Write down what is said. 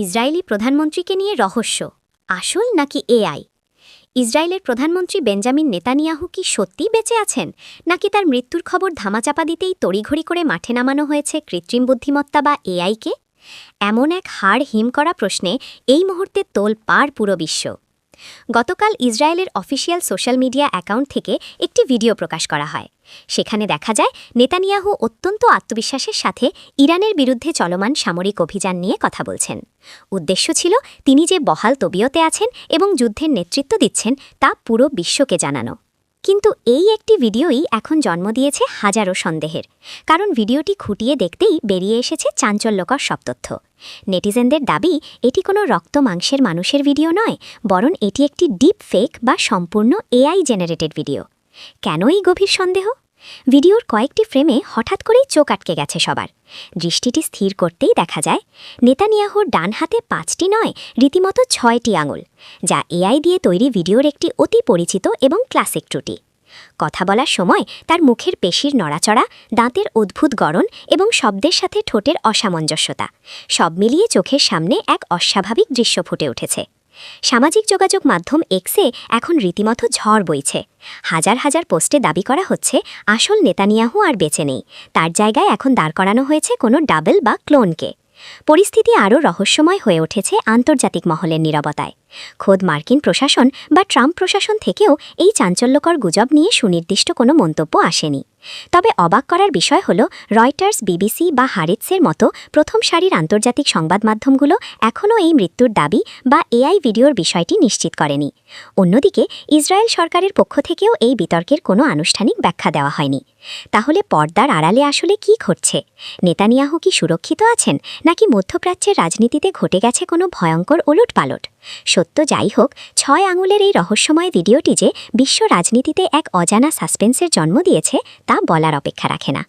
Israeli প্রধানমন্ত্রীকে নিয়ে রহস্য আসল নাকি এআই। ইসরায়েলের প্রধানমন্ত্রী বেঞ্জামিন নেতানিয়াহু কি সত্যিই বেঁচে আছেন, নাকি তার মৃত্যুর খবর ধামাচাপা দিতেই তড়িঘড়ি করে মাঠে নামানো হয়েছে কৃত্রিম বুদ্ধিমত্তা বা এআইকে? এমন এক হাড় হিম করা প্রশ্নে এই মুহূর্তে তোলপাড় পুরো বিশ্ব। গতকাল ইসরায়েলের অফিসিয়াল সোশ্যাল মিডিয়া অ্যাকাউন্ট থেকে একটি ভিডিও প্রকাশ করা হয়। সেখানে দেখা যায় নেতানিয়াহু অত্যন্ত আত্মবিশ্বাসের সাথে ইরানের বিরুদ্ধে চলমান সামরিক অভিযান নিয়ে কথা বলছেন। উদ্দেশ্য ছিল তিনি যে বহাল তবিয়তে আছেন এবং যুদ্ধের নেতৃত্ব দিচ্ছেন তা পুরো বিশ্বকে জানানো। কিন্তু এই একটি ভিডিওই এখন জন্ম দিয়েছে হাজারো সন্দেহের, কারণ ভিডিওটি খুঁটিয়ে দেখতেই বেরিয়ে এসেছে চাঞ্চল্যকর সব তথ্য। নেটিজেনদের দাবি এটি কোনো রক্ত মাংসের মানুষের ভিডিও নয়, বরং এটি একটি ডিপ ফেক বা সম্পূর্ণ এআই জেনারেটেড ভিডিও। কেন এই গভীর সন্দেহ? ভিডিওর কয়েকটি ফ্রেমে হঠাৎ করেই চোখ আটকে গেছে সবার। দৃষ্টিটি স্থির করতেই দেখা যায় নেতানিয়াহুর ডান হাতে 5টি নয়, রীতিমতো 6টি আঙুল, যা এআই দিয়ে তৈরি ভিডিওর একটি অতি পরিচিত এবং ক্লাসিক ত্রুটি। কথা বলার সময় তার মুখের পেশির নড়াচড়া, দাঁতের অদ্ভুত গড়ন এবং শব্দের সাথে ঠোঁটের অসামঞ্জস্যতা সব মিলিয়ে চোখের সামনে এক অস্বাভাবিক দৃশ্য ফুটে উঠেছে। সামাজিক যোগাযোগ মাধ্যম এক্সে এখন রীতিমতো ঝড় বইছে। হাজার হাজার পোস্টে দাবি করা হচ্ছে আসল নেতানিয়াহু আর বেঁচে নেই, তার জায়গায় এখন দাঁড় করানো হয়েছে কোনো ডাবল বা ক্লোনকে। পরিস্থিতি আরও রহস্যময় হয়ে উঠেছে আন্তর্জাতিক মহলের নীরবতায়। খোদ মার্কিন প্রশাসন বা ট্রাম্প প্রশাসন থেকেও এই চাঞ্চল্যকর গুজব নিয়ে সুনির্দিষ্ট কোনো মন্তব্য আসেনি। তবে অবাক করার বিষয় হল, রয়টার্স, বিবিসি বা হারিৎসের মতো প্রথম সারির আন্তর্জাতিক সংবাদ মাধ্যমগুলো এখনও এই মৃত্যুর দাবি বা এআই ভিডিওর বিষয়টি নিশ্চিত করেনি। অন্যদিকে ইসরায়েল সরকারের পক্ষ থেকেও এই বিতর্কের কোনো আনুষ্ঠানিক ব্যাখ্যা দেওয়া হয়নি। তাহলে পর্দার আড়ালে আসলে কি ঘটছে? নেতানিয়াহু কি সুরক্ষিত আছেন, নাকি মধ্যপ্রাচ্যের রাজনীতিতে ঘটে গেছে কোনো ভয়ঙ্কর ওলটপালট? সত্য যাই হোক, 6 আঙুলের এই রহস্যময় ভিডিওটি যে বিশ্ব রাজনীতিতে এক অজানা সাসপেন্সের জন্ম দিয়েছে তা বলার অপেক্ষা রাখে না।